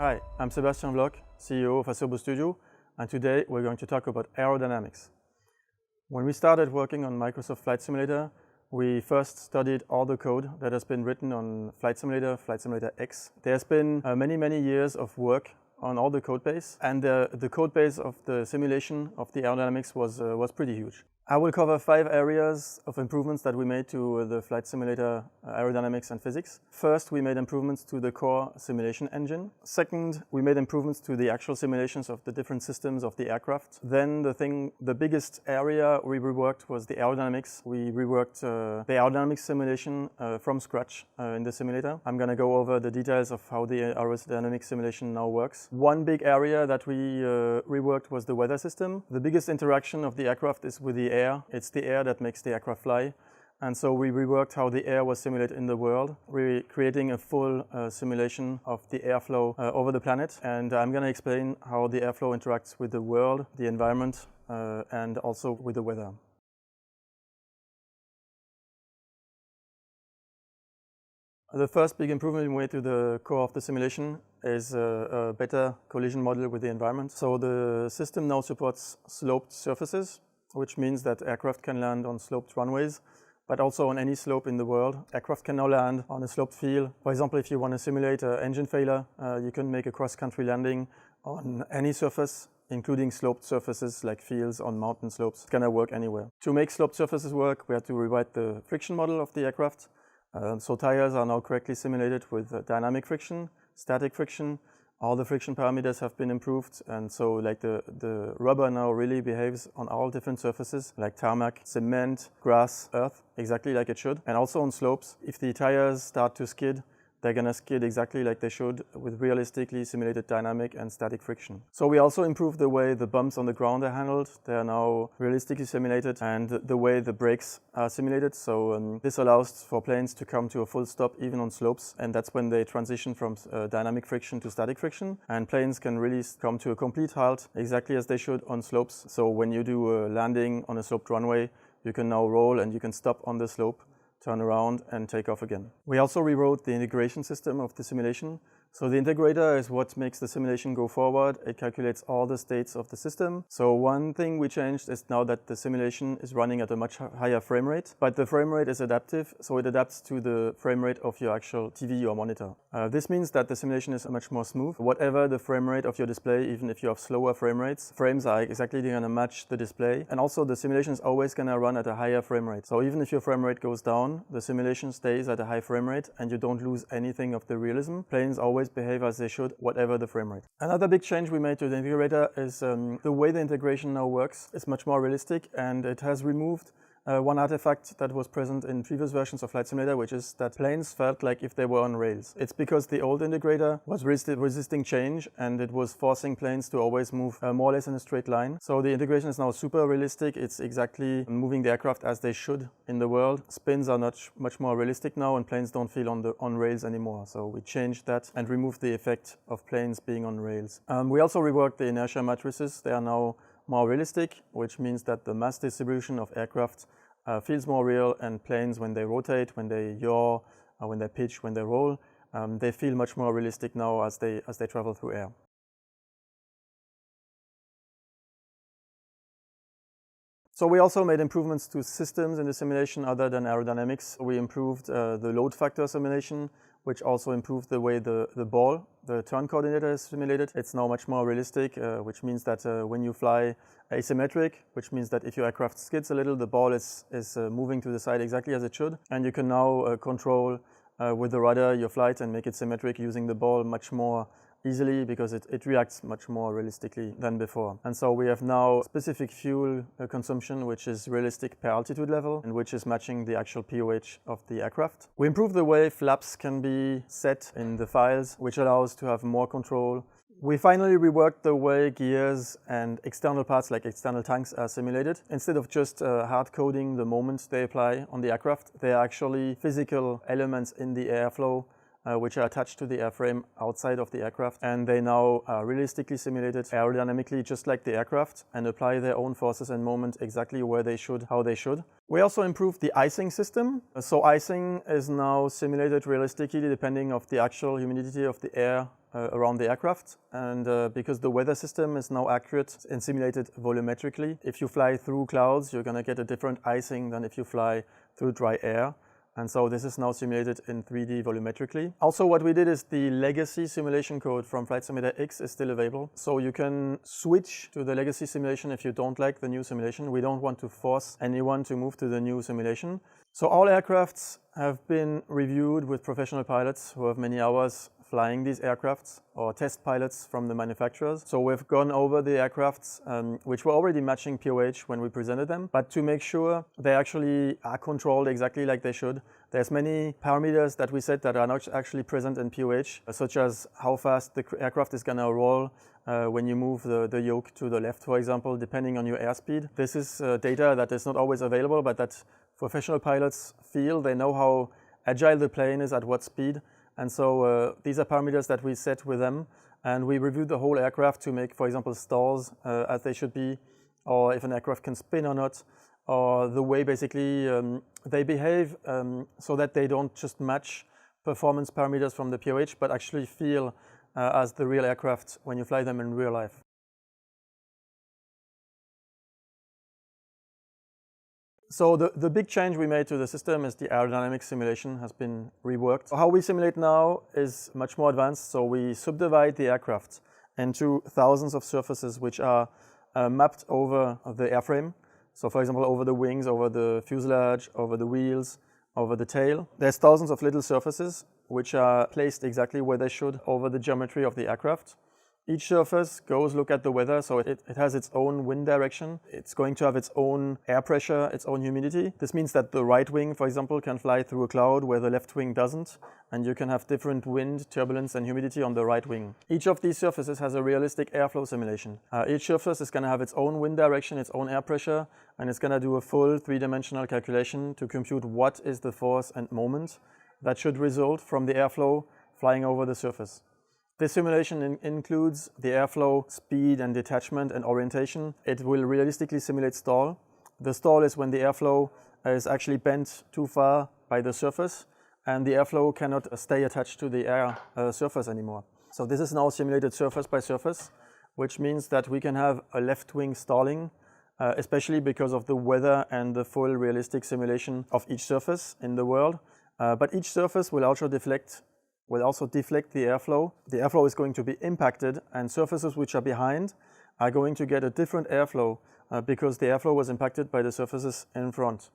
Hi, I'm Sebastian Bloch, CEO of Asobo Studio, and today we're going to talk about aerodynamics. When we started working on Microsoft Flight Simulator, we first studied all the code that has been written on Flight Simulator X. There's been many years of work on all the code base, and the code base of the simulation of the aerodynamics was pretty huge. I will cover 5 areas of improvements that we made to the Flight Simulator aerodynamics and physics. First, we made improvements to the core simulation engine. Second, we made improvements to the actual simulations of the different systems of the aircraft. Then the biggest area we reworked was the aerodynamics. We reworked the aerodynamics simulation from scratch in the simulator. I'm going to go over the details of how the aerodynamics simulation now works. One big area that we reworked was the weather system. The biggest interaction of the aircraft is with the air. It's the air that makes the aircraft fly. And so we reworked how the air was simulated in the world. We're creating a full simulation of the airflow over the planet. And I'm going to explain how the airflow interacts with the world, the environment, and also with the weather. The first big improvement we made to the core of the simulation is a better collision model with the environment. So the system now supports sloped surfaces, which means that aircraft can land on sloped runways, but also on any slope in the world. Aircraft can now land on a sloped field. For example, if you want to simulate an engine failure, you can make a cross-country landing on any surface, including sloped surfaces like fields on mountain slopes. It's going to work anywhere. To make sloped surfaces work, we had to rewrite the friction model of the aircraft. So tires are now correctly simulated with dynamic friction, static friction. All the friction parameters have been improved, and so like the rubber now really behaves on all different surfaces like tarmac, cement, grass, earth, exactly like it should. And also on slopes, if the tires start to skid, they're gonna skid exactly like they should with realistically simulated dynamic and static friction. So we also improved the way the bumps on the ground are handled. They are now realistically simulated, and the way the brakes are simulated. So this allows for planes to come to a full stop even on slopes, and that's when they transition from dynamic friction to static friction. And planes can really come to a complete halt exactly as they should on slopes. So when you do a landing on a sloped runway, you can now roll and you can stop on the slope, turn around and take off again. We also rewrote the integration system of the simulation. So the integrator is what makes the simulation go forward. It calculates all the states of the system. So one thing we changed is now that the simulation is running at a much higher frame rate, but the frame rate is adaptive, so it adapts to the frame rate of your actual TV or monitor. This means that the simulation is much more smooth. Whatever the frame rate of your display, even if you have slower frame rates, frames are exactly going to match the display. And also the simulation is always going to run at a higher frame rate. So even if your frame rate goes down, the simulation stays at a high frame rate and you don't lose anything of the realism. Planes always behave as they should, whatever the frame rate. Another big change we made to the integrator is the way the integration now works. It's much more realistic, and it has removed one artifact that was present in previous versions of Flight Simulator, which is that planes felt like if they were on rails. It's because the old integrator was resisting change, and it was forcing planes to always move more or less in a straight line. So the integration is now super realistic. It's exactly moving the aircraft as they should in the world. Spins are much more realistic now, and planes don't feel on rails anymore. So we changed that and removed the effect of planes being on rails. We also reworked the inertia matrices. They are now more realistic, which means that the mass distribution of aircraft feels more real, and planes, when they rotate, when they yaw, when they pitch, when they roll, they feel much more realistic now as they travel through air. So we also made improvements to systems in the simulation other than aerodynamics. We improved the load factor simulation, which also improved the way the ball, the turn coordinator, is simulated. It's now much more realistic, which means that when you fly asymmetric, which means that if your aircraft skids a little, the ball is moving to the side exactly as it should. And you can now control with the rudder your flight and make it symmetric using the ball much more easily, because it reacts much more realistically than before. And so we have now specific fuel consumption, which is realistic per altitude level and which is matching the actual POH of the aircraft. We improved the way flaps can be set in the files, which allows to have more control. We finally reworked the way gears and external parts like external tanks are simulated. Instead of just hard coding the moment they apply on the aircraft, they are actually physical elements in the airflow which are attached to the airframe outside of the aircraft, and they now are realistically simulated aerodynamically just like the aircraft and apply their own forces and moment exactly where they should, how they should. We also improved the icing system. So icing is now simulated realistically depending on the actual humidity of the air around the aircraft, and because the weather system is now accurate and simulated volumetrically, if you fly through clouds, you're going to get a different icing than if you fly through dry air. And so this is now simulated in 3D volumetrically. Also, what we did is the legacy simulation code from Flight Simulator X is still available. So you can switch to the legacy simulation if you don't like the new simulation. We don't want to force anyone to move to the new simulation. So all aircrafts have been reviewed with professional pilots who have many hours flying these aircrafts, or test pilots from the manufacturers. So we've gone over the aircrafts which were already matching POH when we presented them, but to make sure they actually are controlled exactly like they should, there's many parameters that we set that are not actually present in POH, such as how fast the aircraft is gonna roll when you move the yoke to the left, for example, depending on your airspeed. This is data that is not always available, but that professional pilots feel. They know how agile the plane is at what speed. And so these are parameters that we set with them, and we reviewed the whole aircraft to make, for example, stalls as they should be, or if an aircraft can spin or not, or the way basically they behave so that they don't just match performance parameters from the POH, but actually feel as the real aircraft when you fly them in real life. So the big change we made to the system is the aerodynamics simulation has been reworked. How we simulate now is much more advanced. So we subdivide the aircraft into thousands of surfaces which are mapped over the airframe. So for example, over the wings, over the fuselage, over the wheels, over the tail. There's thousands of little surfaces which are placed exactly where they should over the geometry of the aircraft. Each surface goes look at the weather, so it has its own wind direction. It's going to have its own air pressure, its own humidity. This means that the right wing, for example, can fly through a cloud where the left wing doesn't, and you can have different wind, turbulence, and humidity on the right wing. Each of these surfaces has a realistic airflow simulation. Each surface is going to have its own wind direction, its own air pressure, and it's going to do a full three-dimensional calculation to compute what is the force and moment that should result from the airflow flying over the surface. This simulation includes the airflow, speed and detachment and orientation. It will realistically simulate stall. The stall is when the airflow is actually bent too far by the surface and the airflow cannot stay attached to the air surface anymore. So this is now simulated surface by surface, which means that we can have a left wing stalling, especially because of the weather and the full realistic simulation of each surface in the world. But each surface will also deflect the airflow. The airflow is going to be impacted, and surfaces which are behind are going to get a different airflow because the airflow was impacted by the surfaces in front.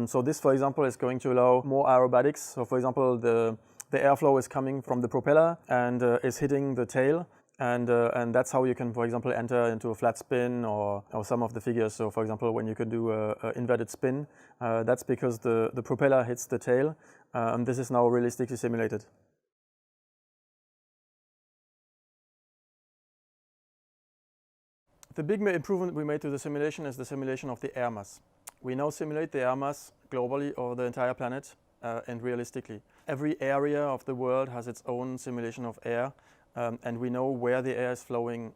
So this, for example, is going to allow more aerobatics. So for example, the airflow is coming from the propeller and is hitting the tail. And that's how you can, for example, enter into a flat spin or some of the figures. So for example, when you can do an inverted spin, that's because the propeller hits the tail. And this is now realistically simulated. The big improvement we made to the simulation is the simulation of the air mass. We now simulate the air mass globally over the entire planet and realistically. Every area of the world has its own simulation of air, and we know where the air is flowing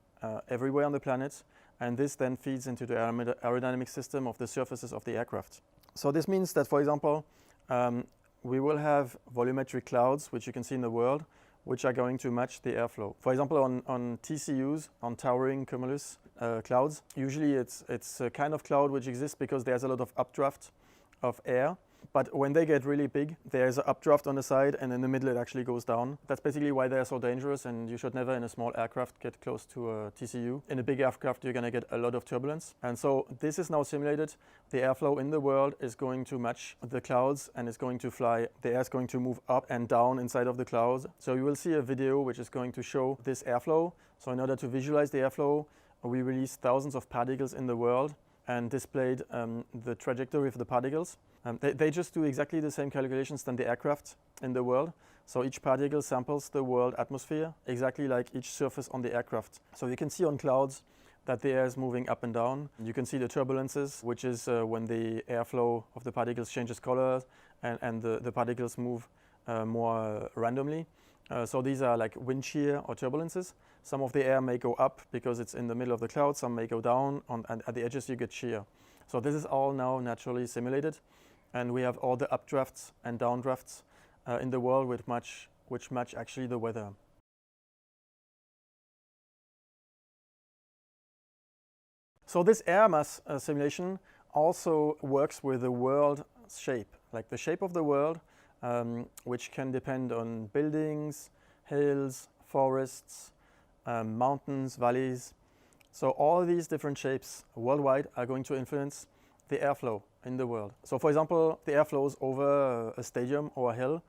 everywhere on the planet, and this then feeds into the aerodynamic system of the surfaces of the aircraft. So this means that, for example, we will have volumetric clouds, which you can see in the world, which are going to match the airflow. For example, on TCUs, on towering cumulus clouds, usually it's a kind of cloud which exists because there's a lot of updraft of air. But when they get really big, there's an updraft on the side, and in the middle it actually goes down. That's basically why they're so dangerous, and you should never in a small aircraft get close to a TCU. In a big aircraft, you're going to get a lot of turbulence. And so this is now simulated. The airflow in the world is going to match the clouds, and it's going to fly. The air is going to move up and down inside of the clouds. So you will see a video which is going to show this airflow. So in order to visualize the airflow, we released thousands of particles in the world and displayed the trajectory of the particles. They just do exactly the same calculations than the aircraft in the world. So each particle samples the world atmosphere, exactly like each surface on the aircraft. So you can see on clouds that the air is moving up and down. You can see the turbulences, which is when the airflow of the particles changes color and the particles move more randomly. So these are like wind shear or turbulences. Some of the air may go up because it's in the middle of the cloud, some may go down, and at the edges you get shear. So this is all now naturally simulated, and we have all the updrafts and downdrafts in the world which match actually the weather. So this air mass simulation also works with the world shape, like the shape of the world, which can depend on buildings, hills, forests, mountains, valleys. So all these different shapes worldwide are going to influence the airflow in the world. So for example, the air flows over a stadium or a hill.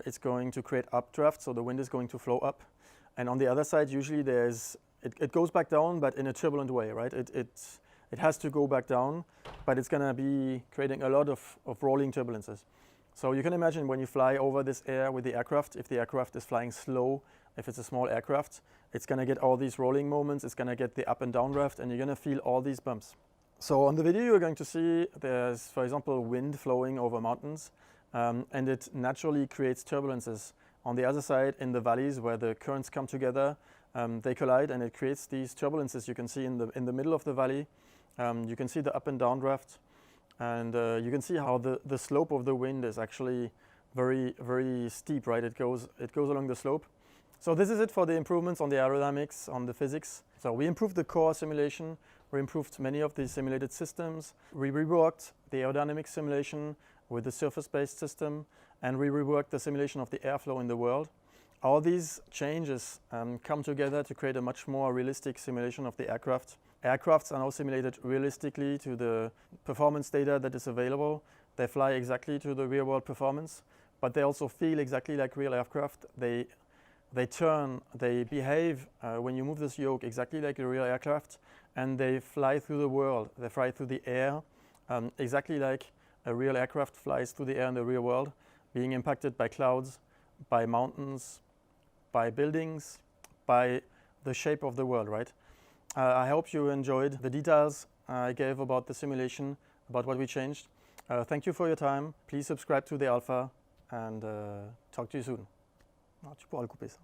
It's going to create updraft, so the wind is going to flow up. And on the other side, usually it goes back down, but in a turbulent way, right? It has to go back down, but it's going to be creating a lot of rolling turbulences. So you can imagine when you fly over this air with the aircraft, if the aircraft is flying slow, if it's a small aircraft, it's going to get all these rolling moments, it's going to get the up and down draft, and you're going to feel all these bumps. So on the video you're going to see there's, for example, wind flowing over mountains, and it naturally creates turbulences. On the other side, in the valleys where the currents come together, they collide and it creates these turbulences. You can see in the middle of the valley, you can see the up and down draft, and you can see how the slope of the wind is actually very, very steep, right? It goes along the slope. So this is it for the improvements on the aerodynamics, on the physics. So we improved the core simulation, we improved many of the simulated systems, we reworked the aerodynamic simulation with the surface-based system, and we reworked the simulation of the airflow in the world. All these changes come together to create a much more realistic simulation of the aircraft. Aircrafts are now simulated realistically to the performance data that is available. They fly exactly to the real-world performance, but they also feel exactly like real aircraft. They turn, they behave when you move this yoke exactly like a real aircraft, and they fly through the world. They fly through the air exactly like a real aircraft flies through the air in the real world, being impacted by clouds, by mountains, by buildings, by the shape of the world, right? I hope you enjoyed the details I gave about the simulation, about what we changed. Thank you for your time. Please subscribe to the alpha, and talk to you soon. Ah, tu pourras le couper ça.